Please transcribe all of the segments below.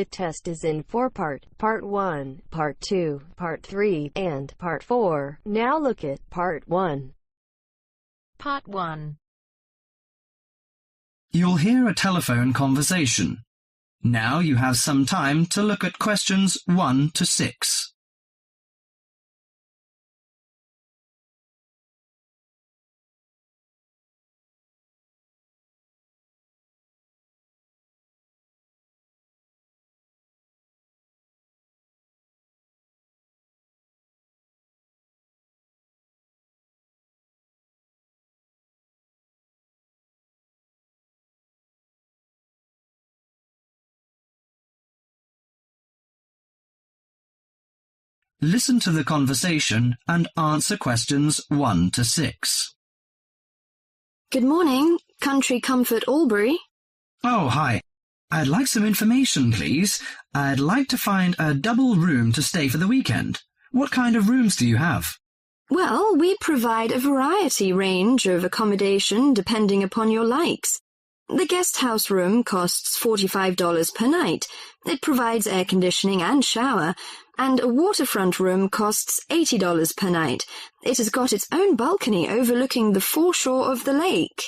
The test is in 4 parts: Part 1, Part 2, Part 3, and Part 4. Now look at Part 1. Part 1. You'll hear a telephone conversation. Now you have some time to look at questions 1 to 6. Listen to the conversation and answer questions 1 to 6. Good morning, Country Comfort Albury. Oh, hi. I'd like some information, please. I'd like to find a double room to stay for the weekend. What kind of rooms do you have? Well, we provide a variety range of accommodation depending upon your likes. The guest house room costs $45 per night. It provides air conditioning and shower, and a waterfront room costs $80 per night. It has got its own balcony overlooking the foreshore of the lake.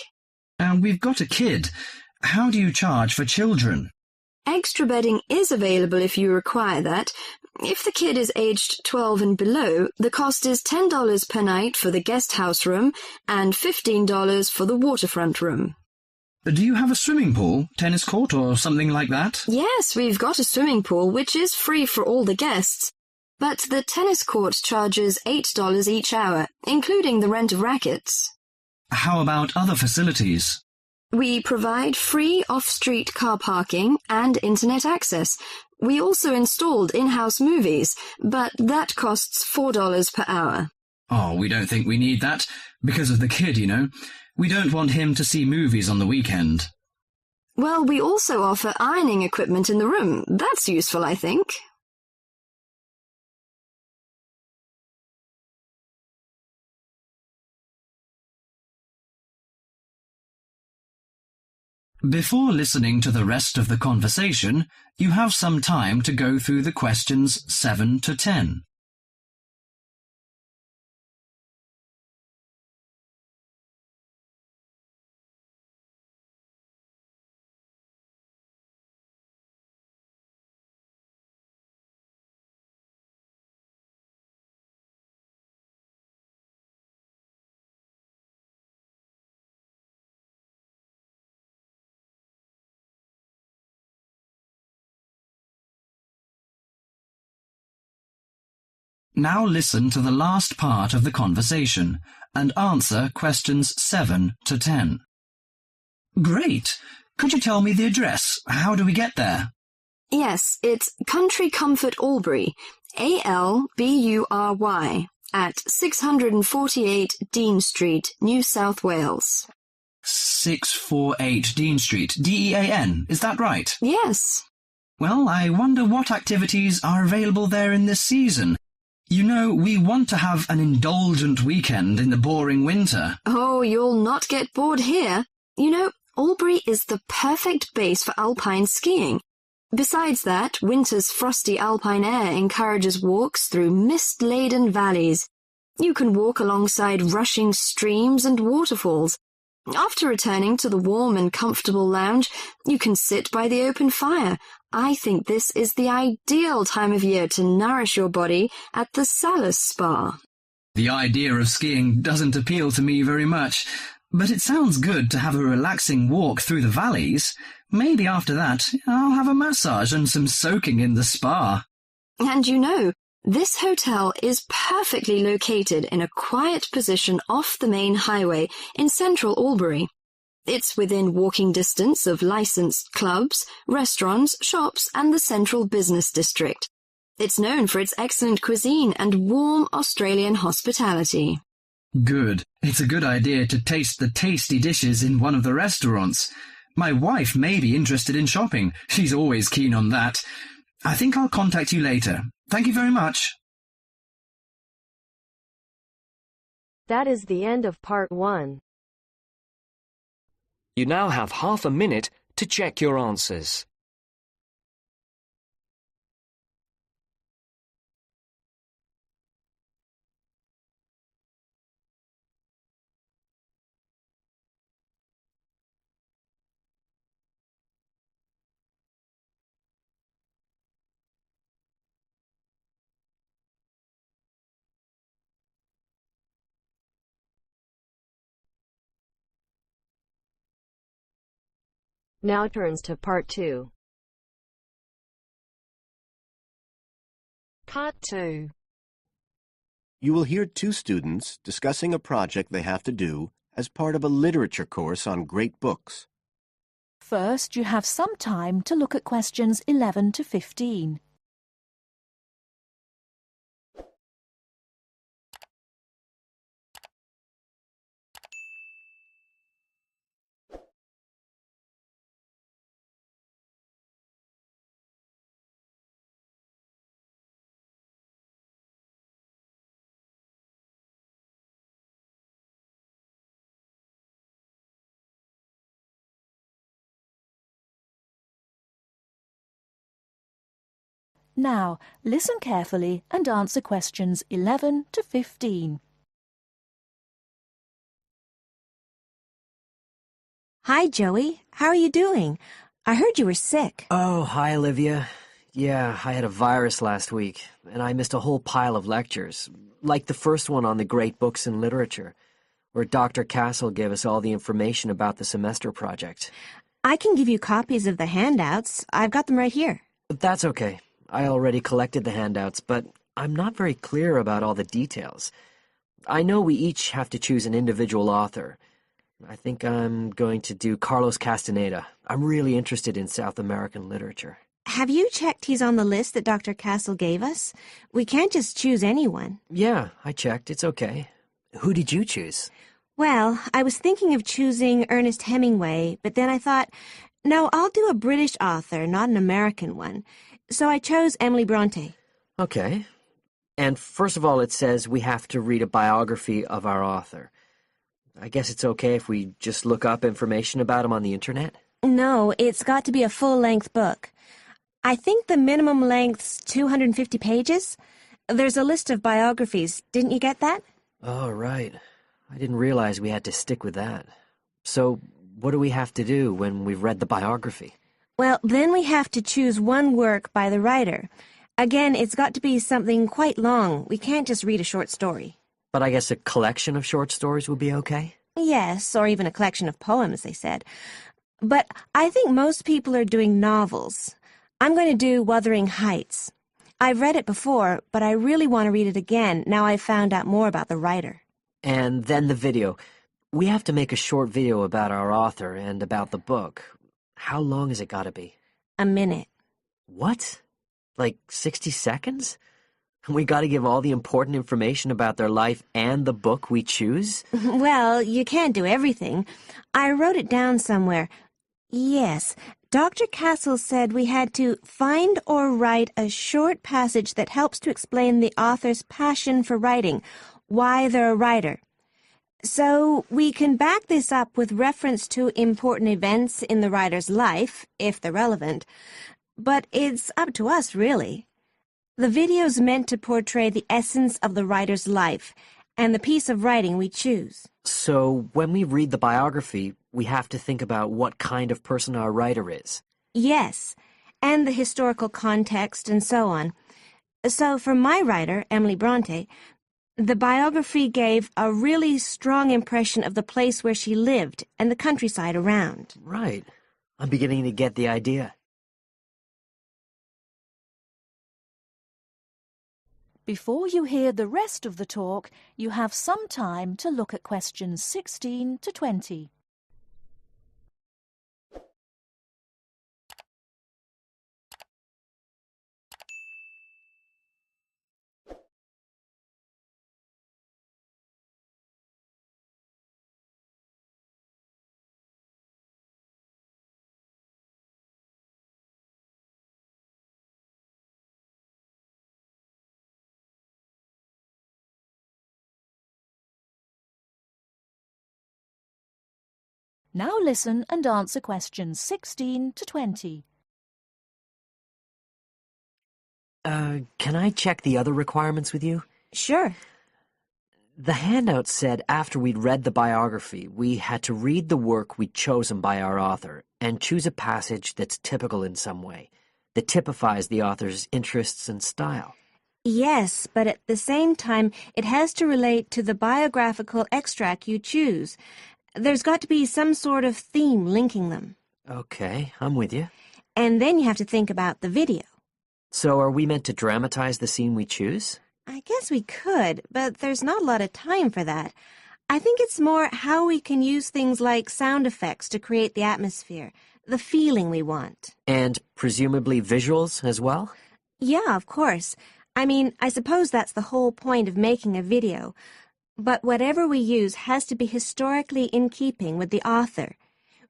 We've got a kid. How do you charge for children? Extra bedding is available if you require that. If the kid is aged 12 and below, the cost is $10 per night for the guest house room and $15 for the waterfront room. Do you have a swimming pool, tennis court, or something like that? Yes, we've got a swimming pool, which is free for all the guests. But the tennis court charges $8 each hour, including the rent of rackets. How about other facilities? We provide free off-street car parking and internet access. We also installed in-house movies, but that costs $4 per hour. Oh, we don't think we need that, because of the kid, you know. We don't want him to see movies on the weekend. Well, we also offer ironing equipment in the room. That's useful, I think. Before listening to the rest of the conversation, you have some time to go through the questions 7 to 10. Now listen to the last part of the conversation and answer questions 7 to 10. Great! Could you tell me the address? How do we get there? Yes, it's Country Comfort Albury, Albury, at 648 Dean Street, New South Wales. 648 Dean Street, D-E-A-N, is that right? Yes. Well, I wonder what activities are available there in this season. You know, we want to have an indulgent weekend in the boring winter. Oh, you'll not get bored here. You know, Albury is the perfect base for alpine skiing. Besides that, winter's frosty alpine air encourages walks through mist-laden valleys. You can walk alongside rushing streams and waterfalls. After returning to the warm and comfortable lounge, you can sit by the open fire. I think this is the ideal time of year to nourish your body at the Salus Spa. The idea of skiing doesn't appeal to me very much, but it sounds good to have a relaxing walk through the valleys. Maybe after that, I'll have a massage and some soaking in the spa. And you know, this hotel is perfectly located in a quiet position off the main highway in central Albury. It's within walking distance of licensed clubs, restaurants, shops, and the central business district. It's known for its excellent cuisine and warm Australian hospitality. Good. It's a good idea to taste the tasty dishes in one of the restaurants. My wife may be interested in shopping. She's always keen on that. I think I'll contact you later. Thank you very much. That is the end of Part 1. You now have half a minute to check your answers. Now turns to Part 2. Part 2. You will hear two students discussing a project they have to do as part of a literature course on great books. First, you have some time to look at questions 11 to 15. Now, listen carefully and answer questions 11 to 15. Hi, Joey. How are you doing? I heard you were sick. Oh, hi, Olivia. Yeah, I had a virus last week, and I missed a whole pile of lectures, like the first one on the great books in literature, where Dr. Castle gave us all the information about the semester project. I can give you copies of the handouts. I've got them right here. But that's okay. I already collected the handouts, but I'm not very clear about all the details. I know we each have to choose an individual author. I think I'm going to do Carlos Castaneda. I'm really interested in South American literature. Have you checked he's on the list that Dr. Castle gave us? We can't just choose anyone. Yeah, I checked. It's okay. Who did you choose? Well, I was thinking of choosing Ernest Hemingway, but then I thought, no, I'll do a British author, not an American one. So I chose Emily Bronte. Okay. And first of all, it says we have to read a biography of our author. I guess it's okay if we just look up information about him on the internet? No, it's got to be a full-length book. I think the minimum length's 250 pages. There's a list of biographies. Didn't you get that? Oh, right. I didn't realize we had to stick with that. So, what do we have to do when we've read the biography? Well, then we have to choose one work by the writer. Again, it's got to be something quite long. We can't just read a short story. But I guess a collection of short stories would be okay? Yes, or even a collection of poems, they said. But I think most people are doing novels. I'm going to do Wuthering Heights. I've read it before, but I really want to read it again now I've found out more about the writer. And then the video. We have to make a short video about our author and about the book. How long has it got to be? A minute. What? Like 60 seconds? We got to give all the important information about their life and the book we choose? Well, you can't do everything. I wrote it down somewhere. Yes, Dr. Castle said we had to find or write a short passage that helps to explain the author's passion for writing, why they're a writer. So we can back this up with reference to important events in the writer's life, if they're relevant. But it's up to us, really. The video's meant to portray the essence of the writer's life and the piece of writing we choose. So when we read the biography, we have to think about what kind of person our writer is. Yes, and the historical context and so on. So for my writer, Emily Bronte, the biography gave a really strong impression of the place where she lived and the countryside around. Right. I'm beginning to get the idea. Before you hear the rest of the talk, you have some time to look at questions 16 to 20. Now listen and answer questions 16 to 20. Can I check the other requirements with you? Sure. The handout said after we'd read the biography, we had to read the work we'd chosen by our author and choose a passage that's typical in some way, that typifies the author's interests and style. Yes, but at the same time, it has to relate to the biographical extract you choose. There's got to be some sort of theme linking them. Okay, I'm with you. And then you have to think about the video. So are we meant to dramatize the scene we choose? I guess we could, but there's not a lot of time for that. I think it's more how we can use things like sound effects to create the atmosphere, the feeling we want. And presumably visuals as well? Yeah, of course. I mean, I suppose that's the whole point of making a video. But whatever we use has to be historically in keeping with the author.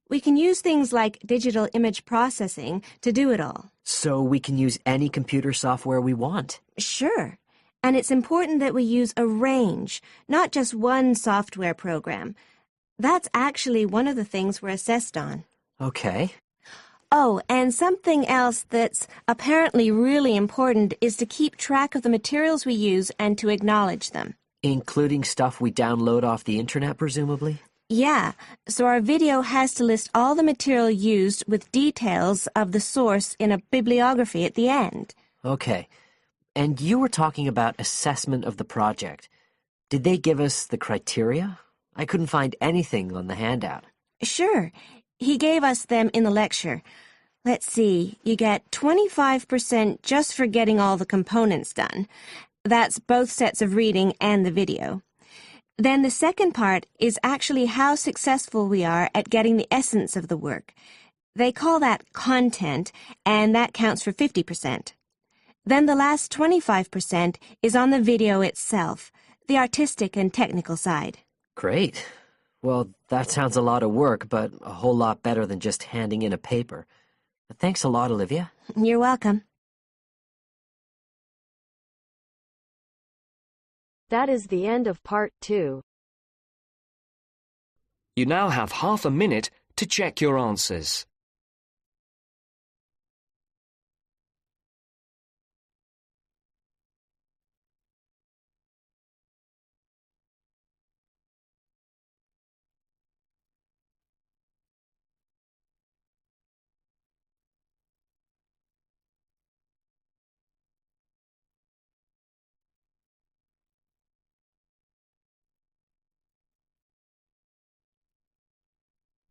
We can use things like digital image processing to do it all. So we can use any computer software we want? Sure. And it's important that we use a range, not just one software program. That's actually one of the things we're assessed on. Okay. Oh, and something else that's apparently really important is to keep track of the materials we use and to acknowledge them. Including stuff we download off the internet, presumably? Yeah, so our video has to list all the material used with details of the source in a bibliography at the end. Okay. And you were talking about assessment of the project. Did they give us the criteria? I couldn't find anything on the handout. Sure. He gave us them in the lecture. Let's see, you get 25% just for getting all the components done. That's both sets of reading and the video. Then the second part is actually how successful we are at getting the essence of the work. They call that content, and that counts for 50%. Then the last 25% is on the video itself, the artistic and technical side. Great. Well, that sounds a lot of work, but a whole lot better than just handing in a paper. Thanks a lot, Olivia. You're welcome. That is the end of part 2. You now have half a minute to check your answers.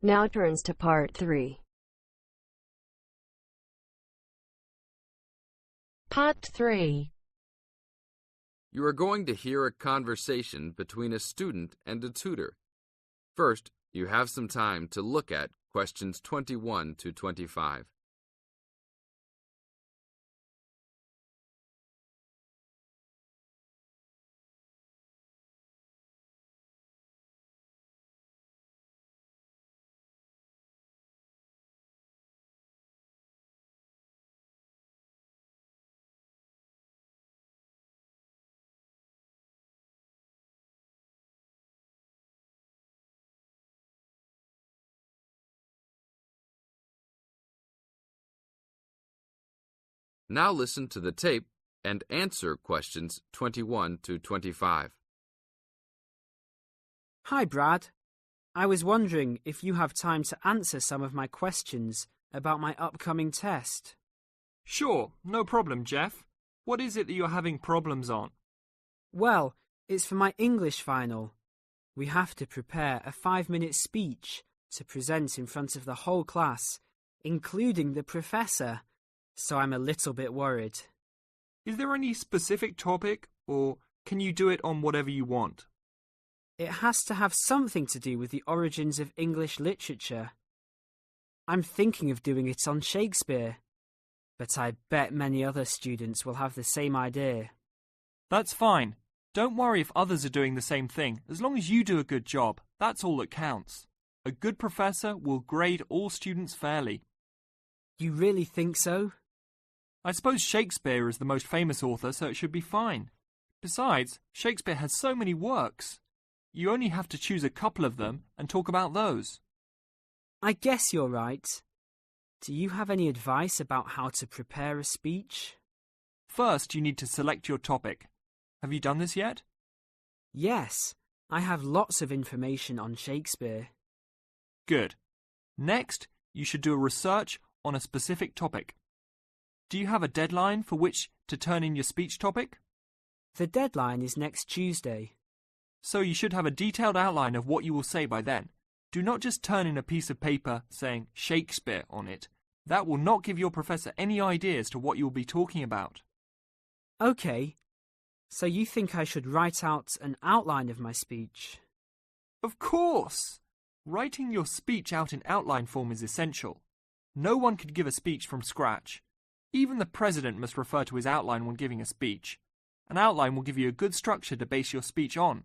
Now turns to part 3. Part 3. You are going to hear a conversation between a student and a tutor. First, you have some time to look at questions 21 to 25. Now listen to the tape and answer questions 21 to 25. Hi, Brad. I was wondering if you have time to answer some of my questions about my upcoming test. Sure, no problem, Jeff. What is it that you're having problems on? Well, it's for my English final. We have to prepare a 5-minute speech to present in front of the whole class, including the professor. So I'm a little bit worried. Is there any specific topic, or can you do it on whatever you want? It has to have something to do with the origins of English literature. I'm thinking of doing it on Shakespeare, but I bet many other students will have the same idea. That's fine. Don't worry if others are doing the same thing. As long as you do a good job, that's all that counts. A good professor will grade all students fairly. You really think so? I suppose Shakespeare is the most famous author, so it should be fine. Besides, Shakespeare has so many works. You only have to choose a couple of them and talk about those. I guess you're right. Do you have any advice about how to prepare a speech? First, you need to select your topic. Have you done this yet? Yes, I have lots of information on Shakespeare. Good. Next, you should do a research on a specific topic. Do you have a deadline for which to turn in your speech topic? The deadline is next Tuesday. So you should have a detailed outline of what you will say by then. Do not just turn in a piece of paper saying Shakespeare on it. That will not give your professor any idea as to what you will be talking about. OK, so you think I should write out an outline of my speech? Of course! Writing your speech out in outline form is essential. No one could give a speech from scratch. Even the president must refer to his outline when giving a speech. An outline will give you a good structure to base your speech on.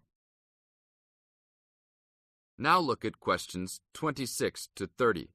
Now look at questions 26 to 30.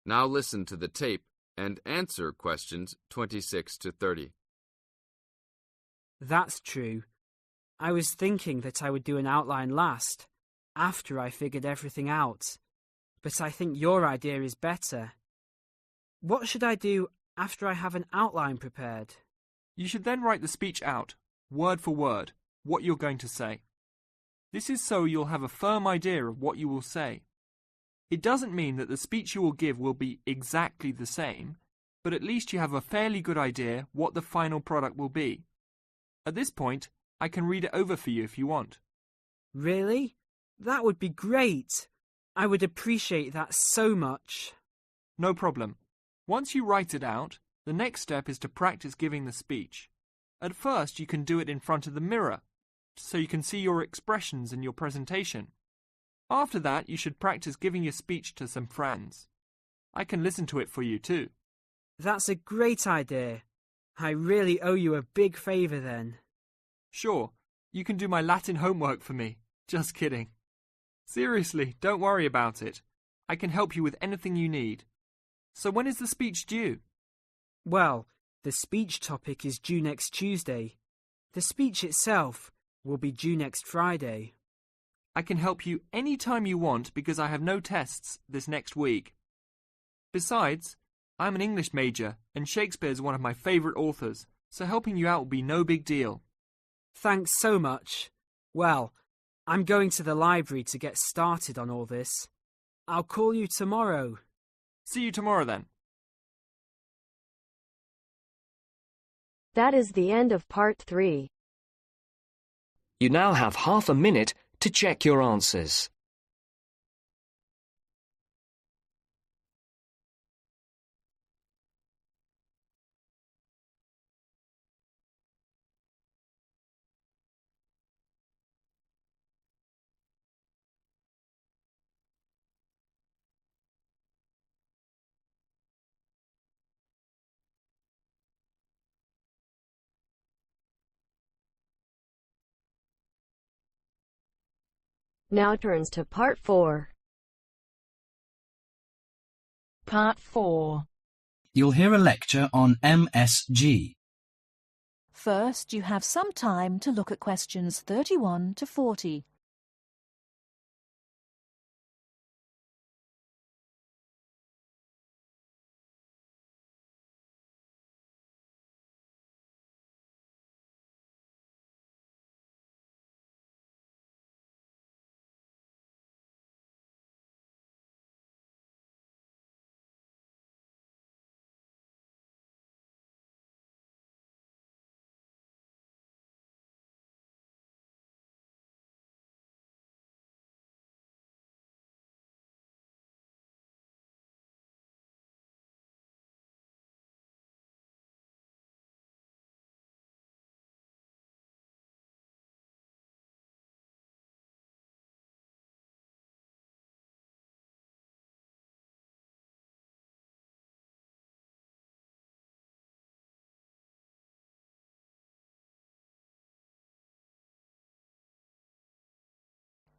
Now listen to the tape and answer questions 26 to 30. That's true. I was thinking that I would do an outline last, after I figured everything out. But I think your idea is better. What should I do after I have an outline prepared? You should then write the speech out, word for word, what you're going to say. This is so you'll have a firm idea of what you will say. It doesn't mean that the speech you will give will be exactly the same, but at least you have a fairly good idea what the final product will be. At this point, I can read it over for you if you want. Really? That would be great. I would appreciate that so much. No problem. Once you write it out, the next step is to practice giving the speech. At first, you can do it in front of the mirror, so you can see your expressions in your presentation. After that, you should practice giving your speech to some friends. I can listen to it for you too. That's a great idea. I really owe you a big favour then. Sure, you can do my Latin homework for me. Just kidding. Seriously, don't worry about it. I can help you with anything you need. So when is the speech due? Well, the speech topic is due next Tuesday. The speech itself will be due next Friday. I can help you any time you want because I have no tests this next week. Besides, I'm an English major and Shakespeare is one of my favourite authors, so helping you out will be no big deal. Thanks so much. Well, I'm going to the library to get started on all this. I'll call you tomorrow. See you tomorrow then. That is the end of part 3. You now have half a minute to check your answers. Now turns to part 4. Part 4. You'll hear a lecture on MSG. First, you have some time to look at questions 31 to 40.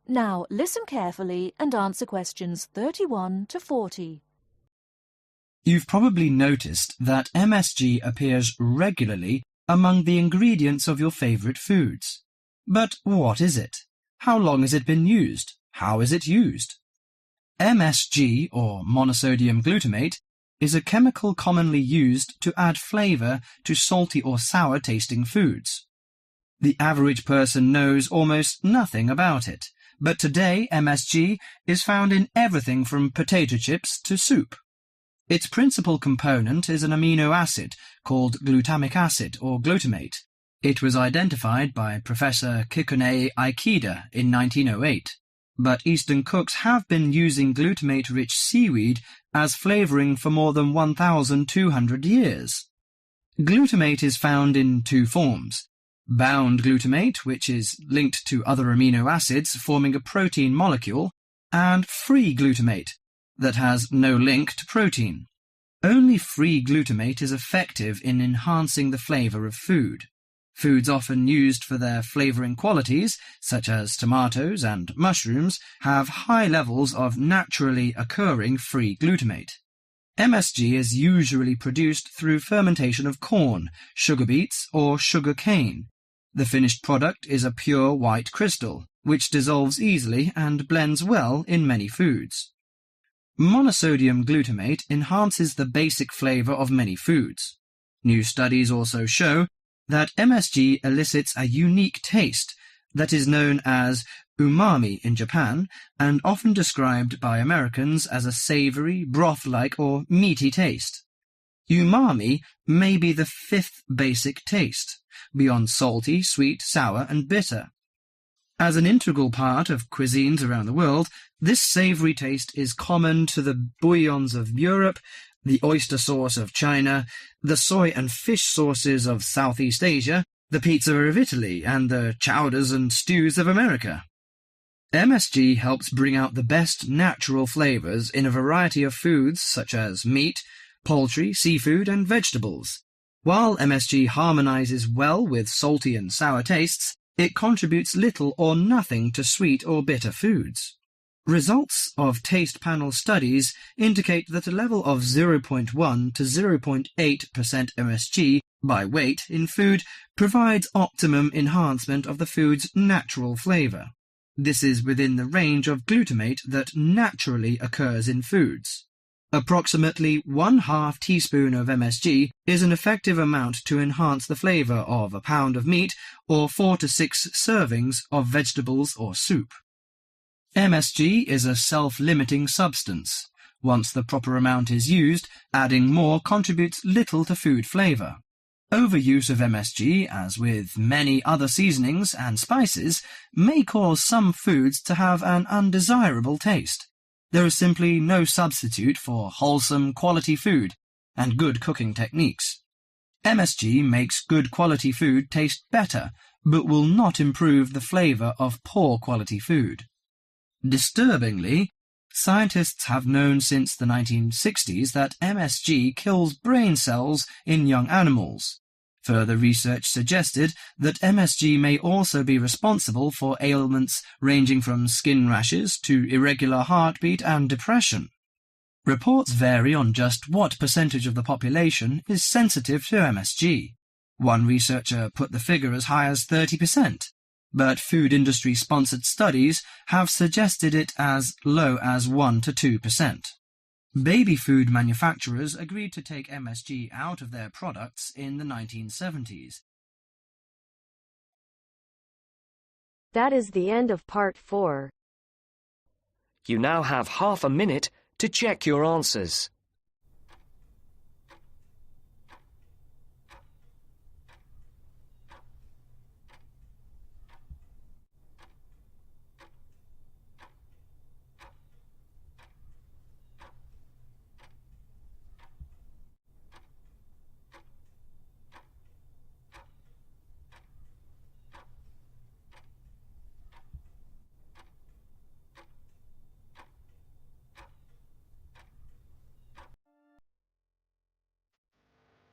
Now listen carefully and answer questions 31 to 40. You've probably noticed that MSG appears regularly among the ingredients of your favourite foods. But what is it? How long has it been used? How is it used? MSG, or monosodium glutamate, is a chemical commonly used to add flavour to salty or sour-tasting foods. The average person knows almost nothing about it, but today MSG is found in everything from potato chips to soup. Its principal component is an amino acid called glutamic acid or glutamate. It was identified by Professor Kikune Ikeda in 1908, but Eastern cooks have been using glutamate-rich seaweed as flavouring for more than 1,200 years. Glutamate is found in two forms: bound glutamate, which is linked to other amino acids forming a protein molecule, and free glutamate, that has no link to protein. Only free glutamate is effective in enhancing the flavour of food. Foods often used for their flavouring qualities, such as tomatoes and mushrooms, have high levels of naturally occurring free glutamate. MSG is usually produced through fermentation of corn, sugar beets, or sugar cane. The finished product is a pure white crystal, which dissolves easily and blends well in many foods. Monosodium glutamate enhances the basic flavour of many foods. New studies also show that MSG elicits a unique taste that is known as umami in Japan and often described by Americans as a savoury, broth-like or meaty taste. Umami may be the fifth basic taste, beyond salty, sweet, sour and bitter. As an integral part of cuisines around the world, this savoury taste is common to the bouillons of Europe, the oyster sauce of China, the soy and fish sauces of Southeast Asia, the pizza of Italy, and the chowders and stews of America. MSG helps bring out the best natural flavours in a variety of foods such as meat, poultry, seafood, and vegetables. While MSG harmonises well with salty and sour tastes, it contributes little or nothing to sweet or bitter foods. Results of taste panel studies indicate that a level of 0.1 to 0.8% MSG by weight in food provides optimum enhancement of the food's natural flavour. This is within the range of glutamate that naturally occurs in foods. Approximately 1/2 teaspoon of MSG is an effective amount to enhance the flavour of a pound of meat or 4 to 6 servings of vegetables or soup. MSG is a self-limiting substance. Once the proper amount is used, adding more contributes little to food flavour. Overuse of MSG, as with many other seasonings and spices, may cause some foods to have an undesirable taste. There is simply no substitute for wholesome, quality food and good cooking techniques. MSG makes good quality food taste better, but will not improve the flavour of poor quality food. Disturbingly, scientists have known since the 1960s that MSG kills brain cells in young animals. Further research suggested that MSG may also be responsible for ailments ranging from skin rashes to irregular heartbeat and depression. Reports vary on just what percentage of the population is sensitive to MSG. One researcher put the figure as high as 30%, but food industry-sponsored studies have suggested it as low as 1 to 2%. Baby food manufacturers agreed to take MSG out of their products in the 1970s. That is the end of part 4. You now have half a minute to check your answers.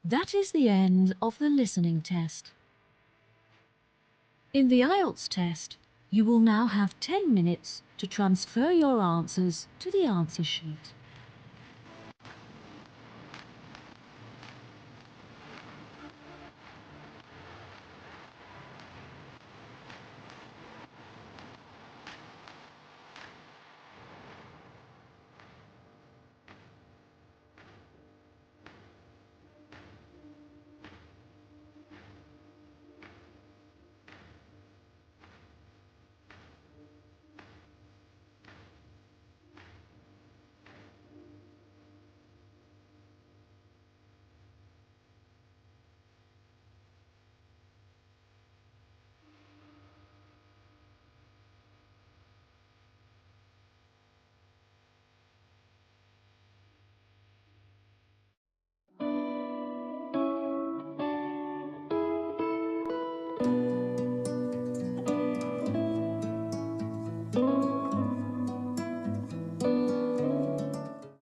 That is the end of the listening test. In the IELTS test, you will now have 10 minutes to transfer your answers to the answer sheet.